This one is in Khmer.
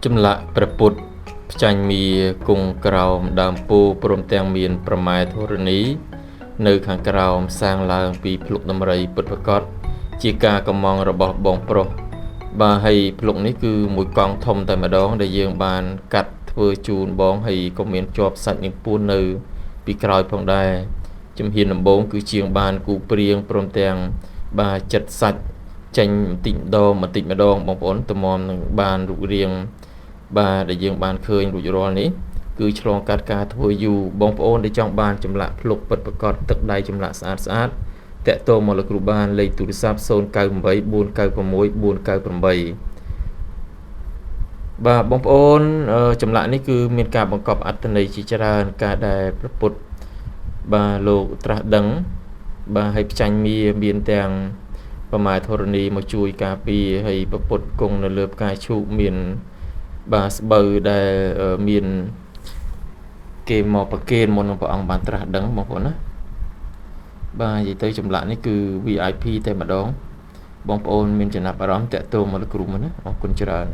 ចម្លាក់ព្រះពុទ្ធផ្ចាញ់មាគង់ក្រោមដើមពោធិ៍ព្រមទាំងមានប្រម៉ែធរណីនៅខាងក្រោមសាងឡើងពីភ្លុកដំរីពិតប្រាកដជាការកម្មង់របស់បងប្រុសបាទហើយភ្លុកនេះគឺមួយកង់ធំតែម្ដងដែលយើងបានកាត់ធ្វើជូនបងហើយក៏មានជាប់សាច់នឹងពួននៅពីក្រោយផងដែរជំហានដំបូងគឺជាងបានគូព្រៀងព្រមទាំងបាទចិត្តសាច់ចេញបន្តិចម្ដងបងប្អូនតម្រាំនឹងបានរូបរាងបាទដែលយើងបានឃើញរួចរាល់នេះគឺឆ្លងកាត់ការធ្វើយូរបងប្អូនដែលចង់បានចម្លាក់ភ្លុកពិតប្រាកដទឹកដៃចម្លាក់ស្អាតតាក់ទងមកលោកគ្រូបានលេខទូរស័ព្ទ098 496 498បាទបងប្អូនចម្លាក់នេះគឺមានការបង្កប់អត្ថន័យជាច្រើនការដែលព្រះពុទ្ធបាទលោកត្រាស់ដឹងបាទឲ្យផ្ចាញ់មានទាំងប្រម៉ែធរណីមកជួយការពារហើយព្រះពុទ្ធគង់នៅលើផ្កាឈូកមានបាទស្បូវដែលមានគេមកប្រគេនមុននឹងព្រះអង្គបានត្រាស់ដឹងបងប្អូនណាបាទនិយាយទៅចម្លាក់នេះគឺ VIP តែម្ដងបងប្អូនមានចំណាប់អារម្មណ៍តាក់ទងមកលោកគ្រូមកណាអរគុណច្រើន